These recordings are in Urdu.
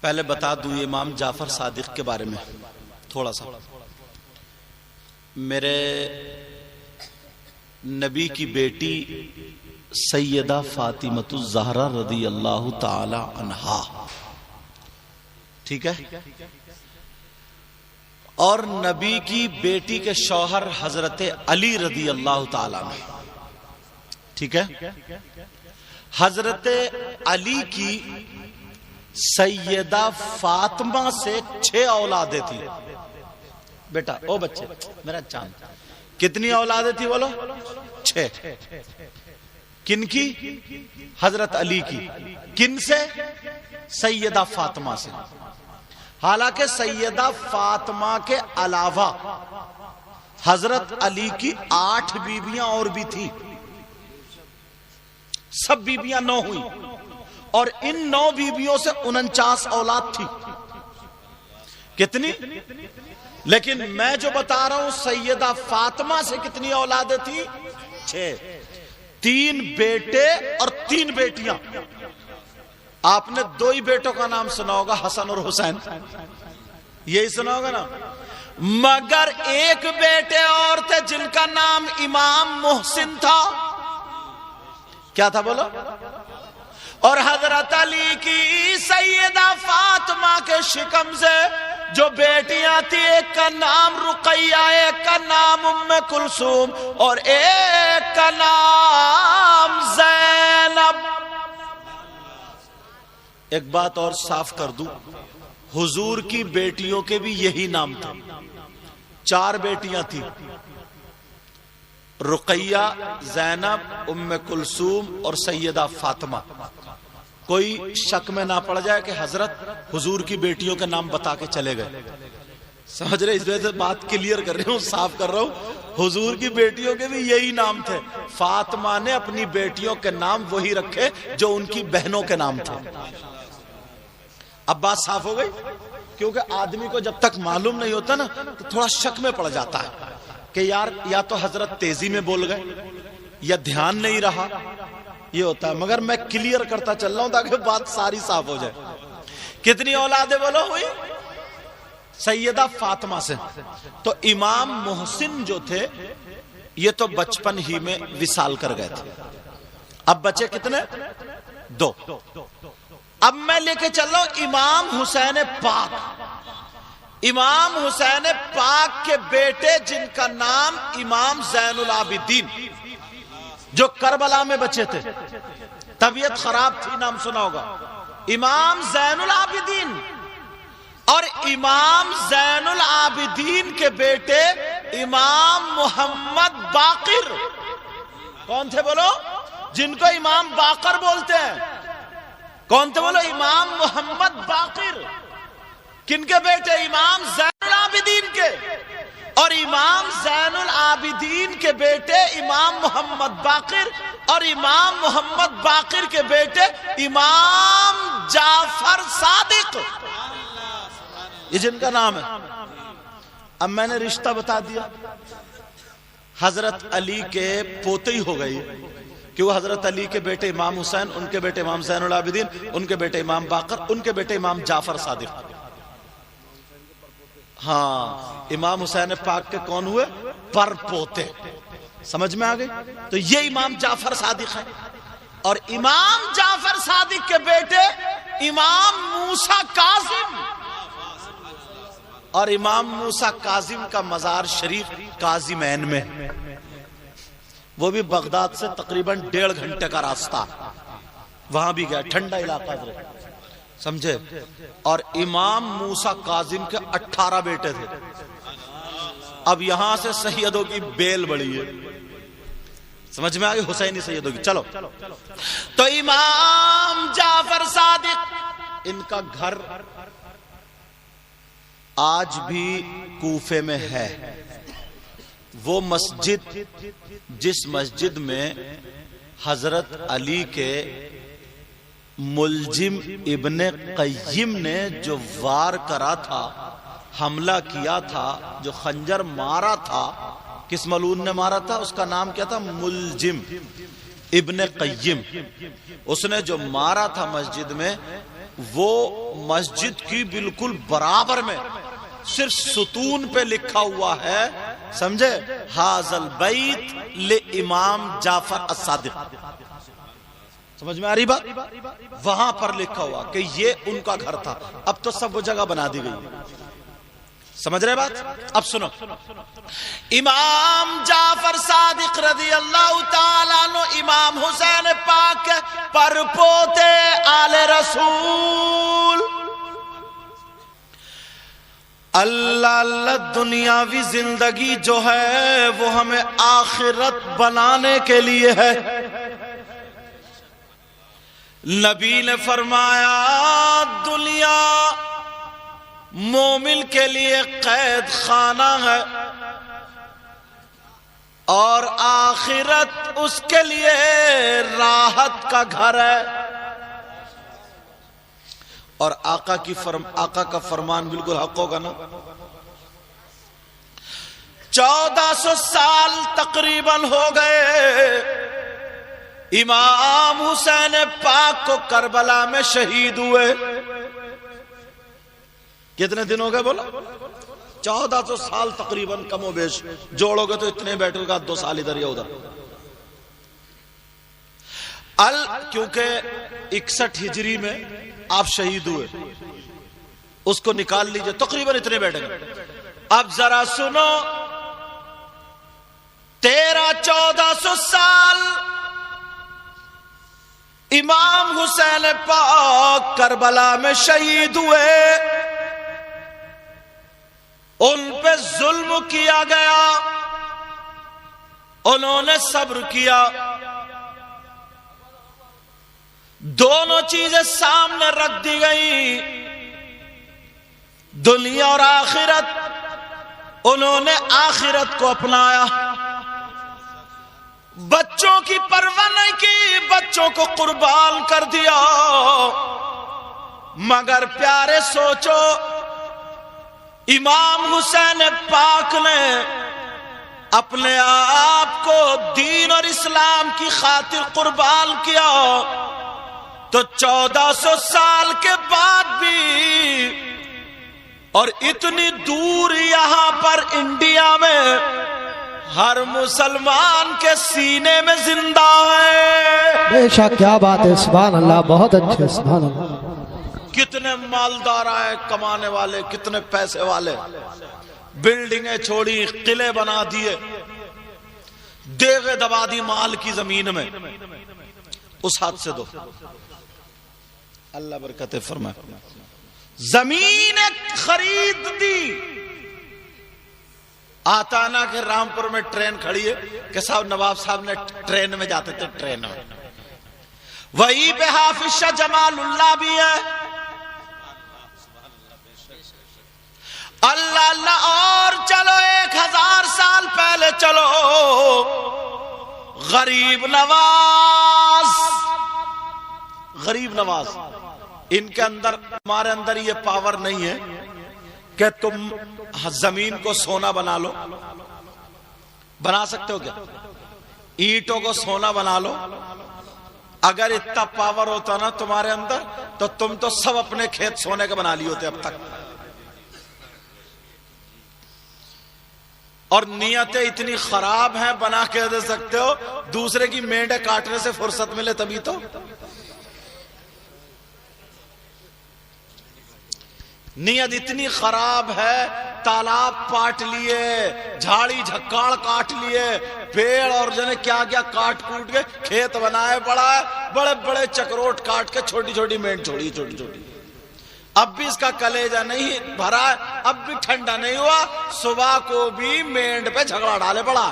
پہلے بتا دوں امام جعفر صادق کے بارے میں تھوڑا سا. میرے نبی کی بیٹی سیدہ فاطمۃ الزہرا رضی اللہ تعالی عنہا، ٹھیک ہے، اور نبی کی بیٹی کے شوہر حضرت علی رضی اللہ تعالی عنہ، ٹھیک ہے. حضرت علی کی سیدہ فاطمہ سے 6 اولادیں تھی. بیٹا او بچے میرا چاند، کتنی اولادیں تھی بولو؟ 6. کن کی؟ حضرت علی کی. کن سے؟ سیدہ فاطمہ سے. حالانکہ سیدہ فاطمہ کے علاوہ حضرت علی کی 8 بیویاں اور بھی تھی. سب بیویاں 9 ہوئی، اور ان 9 بیویوں سے 49 اولاد تھی. کتنی؟ لیکن میں جو بتا رہا ہوں سیدہ فاطمہ سے کتنی اولادیں تھی؟ 6. 3 بیٹے اور 3 بیٹیاں. آپ نے 2 ہی بیٹوں کا نام سنا ہوگا، حسن اور حسین، یہی سنا ہوگا نا. مگر ایک بیٹے اور تھے جن کا نام امام محسن تھا. کیا تھا بولو؟ اور حضرت علی کی سیدہ فاطمہ کے شکم سے جو بیٹیاں تھی، ایک کا نام رقیہ، ایک کا نام ام کلثوم، اور ایک کا نام زینب. ایک بات اور صاف کر دوں، حضور کی بیٹیوں کے بھی یہی نام تھے. 4 بیٹیاں تھیں، رقیہ، زینب، ام کلثوم اور سیدہ فاطمہ. کوئی شک میں نہ پڑ جائے کہ حضرت حضور کی بیٹیوں کے نام بتا کے چلے گئے. سمجھ رہے؟ اس وجہ سے بات کلیئر کر رہا ہوں، صاف کر رہا ہوں. حضور کی بیٹیوں کے بھی یہی نام تھے. فاطمہ نے اپنی بیٹیوں کے نام وہی رکھے جو ان کی بہنوں کے نام تھے. اب بات صاف ہو گئی؟ کیونکہ آدمی کو جب تک معلوم نہیں ہوتا نا تو تھوڑا شک میں پڑ جاتا ہے کہ یار یا تو حضرت تیزی میں بول گئے یا دھیان نہیں رہا، یہ ہوتا ہے. مگر میں کلیئر کرتا چل رہا ہوں تاکہ بات ساری صاف ہو جائے. کتنی اولادیں بولو ہوئی؟ سیدہ فاطمہ سے. تو امام محسن جو تھے یہ تو بچپن ہی میں وصال کر گئے تھے. اب بچے کتنے؟ 2. اب میں لے کے چل رہا ہوں امام حسین پاک. امام حسین پاک کے بیٹے جن کا نام امام زین العابدین، جو کربلا میں بچے تھے، طبیعت خراب تھی، نام سنا ہوگا. امام زین العابدین اور امام زین العابدین کے بیٹے امام محمد باقر. کون تھے بولو؟ جن کو امام باقر بولتے ہیں. کون تھے بولو؟ امام محمد باقر. کن کے بیٹے؟ امام زین العابدین کے. اور امام زین العابدین کے بیٹے امام محمد باقر، اور امام محمد باقر کے بیٹے امام جعفر صادق، یہ جن کا نام ہے. اب میں نے رشتہ بتا دیا. حضرت علی کے پوتے ہی ہو گئی کہ وہ حضرت علی کے بیٹے امام حسین، ان کے بیٹے امام زین العابدین، ان کے بیٹے امام باقر، ان کے بیٹے امام جعفر صادق. ہاں، امام حسین پاک کے کون ہوئے؟ پر پوتے. سمجھ میں آ گئی؟ تو یہ امام جعفر صادق ہے. اور امام جعفر صادق کے بیٹے امام موسیٰ کاظم، اور امام موسیٰ کاظم کا مزار شریف کاظمین میں، وہ بھی بغداد سے تقریباً 1.5 گھنٹے کا راستہ. وہاں بھی گیا، ٹھنڈا علاقہ ہے، سمجھے. اور امام موسیٰ کاظم کے 18 بیٹے تھے. اب یہاں سے سیدوں کی بیل بڑی ہے. سمجھ میں آگے؟ حسینی سیدوں کی. چلو، تو امام جعفر صادق، ان کا گھر آج بھی کوفے میں ہے. وہ مسجد جس مسجد میں حضرت علی کے ملجم ابن قیم نے جو وار کرا تھا، حملہ کیا تھا، جو خنجر مارا تھا، کس ملعون نے مارا تھا؟ اس کا نام کیا تھا؟ ملجم ابن قیم. اس نے جو مارا تھا مسجد میں، وہ مسجد کی بالکل برابر میں صرف ستون پہ لکھا ہوا ہے، سمجھے، ھذل بیت لامام جعفر الصادق. سمجھ میں آ رہی بات؟ وہاں پر لکھا ہوا کہ یہ ان کا گھر تھا. اب تو سب وہ جگہ بنا دی گئی. سمجھ رہے بات؟ اب سنو، امام جعفر صادق رضی اللہ تعالیٰ عنہ امام حسین پاک پر پوتے آل رسول. اللہ اللہ، دنیاوی زندگی جو ہے وہ ہمیں آخرت بنانے کے لیے ہے. نبی نے فرمایا دنیا مومن کے لیے قید خانہ ہے اور آخرت اس کے لیے راحت کا گھر ہے. اور آقا کا فرمان بالکل حق ہوگا نا. 1400 سال تقریباً ہو گئے امام حسین پاک کو کربلا میں شہید ہوئے. کتنے دن ہو گئے بولا؟ 1400 سال تقریباً، کم و بیش جوڑو گے تو اتنے بیٹھے گا 2 سال ادھر یا ادھر. کیونکہ 61 ہجری میں آپ شہید ہوئے، اس کو نکال لیجئے، تقریباً اتنے بیٹھے گا. اب ذرا سنو، 1300-1400 سال امام حسین پاک کربلا میں شہید ہوئے. ان پہ ظلم کیا گیا، انہوں نے صبر کیا. دونوں چیزیں سامنے رکھ دی گئی، دنیا اور آخرت. انہوں نے آخرت کو اپنایا، بچوں کی پرواہ نہیں کی، بچوں کو قربان کر دیا. مگر پیارے سوچو، امام حسین پاک نے اپنے آپ کو دین اور اسلام کی خاطر قربان کیا، تو 1400 سال کے بعد بھی اور اتنی دور یہاں پر انڈیا میں ہر مسلمان کے سینے میں زندہ ہے. بے شک، کیا بات ہے، سبحان اللہ، بہت اچھے، سبحان اللہ. کتنے مالدار آئے، کمانے والے، کتنے پیسے والے، بلڈنگیں چھوڑی، قلعے بنا دیے، دیغے دبا دی مال کی زمین میں. اس ہاتھ سے دو، اللہ برکت فرمائے. زمین خرید دی. آتا نا کہ رامپور میں ٹرین کھڑی ہے کہ صاحب نواب صاحب نے ٹرین میں جاتے تھے، ٹرین میں. وہی پہ حافظ شاہ جمال اللہ بھی ہے. اللہ اللہ. اور چلو 1000 سال پہلے چلو، غریب نواز. غریب نواز، ان کے اندر، ہمارے اندر یہ پاور نہیں ہے کہ تم زمین کو سونا بنا لو. بنا سکتے ہو کیا؟ اینٹوں کو سونا بنا لو. اگر اتنا پاور ہوتا نا تمہارے اندر تو تم تو سب اپنے کھیت سونے کے بنا لیے ہوتے اب تک. اور نیتیں اتنی خراب ہیں، بنا کے دے سکتے ہو، دوسرے کی مینڈے کاٹنے سے فرصت ملے تبھی تو. نیت اتنی خراب ہے، تالاب پاٹ لیے، جھاڑی جھکاڑ کاٹ لیے، پیڑ اور جنے کیا کیا کاٹ کوٹ کے کھیت بنائے پڑا ہے، بڑے بڑے چکروٹ کاٹ کے چھوٹی چھوٹی مینڈ چھوڑی چھوٹی چھوٹی. اب بھی اس کا کلیجہ نہیں بھرا ہے، اب بھی ٹھنڈا نہیں ہوا، صبح کو بھی مینڈ پہ جھگڑا ڈالے پڑا.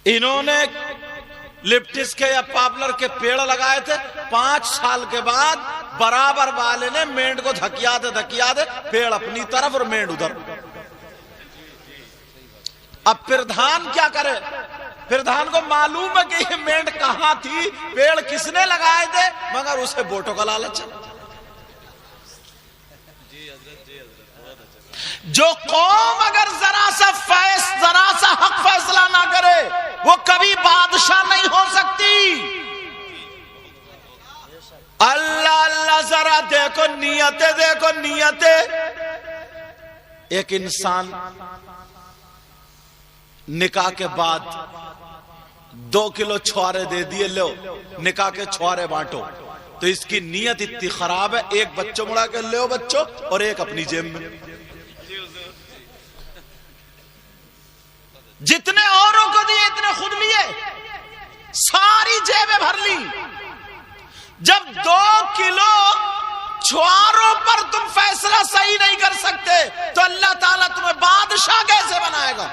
انہوں نے لپٹس کے یا پاپلر کے پیڑ لگائے تھے، 5 سال کے بعد برابر والے نے مینڈ کو دھکیا دے پیڑ اپنی طرف اور مینڈ ادھر. اب پردھان کیا کرے؟ پردھان کو معلوم ہے کہ یہ مینڈ کہاں تھی، پیڑ کس نے لگائے تھے، مگر اسے ووٹوں کا لالچ ہے. جو قوم اگر ذرا سا حق فیصلہ نہ کرے وہ کبھی بادشاہ نہیں ہو سکتی. اللہ اللہ ذرا دیکھو نیتیں، دیکھو نیتیں. ایک انسان نکاح کے بعد 2 کلو چھوارے دے دیے، لو نکاح کے چھوارے بانٹو، تو اس کی نیت اتنی خراب ہے، ایک بچوں مڑا کے لو بچوں اور ایک اپنی جیب میں. جتنے اوروں کو دیے اتنے خود لیے، ساری جیبیں بھر لی. جب 2 کلو چھواروں پر تم فیصلہ صحیح نہیں کر سکتے تو اللہ تعالیٰ تمہیں بادشاہ کیسے بنائے گا؟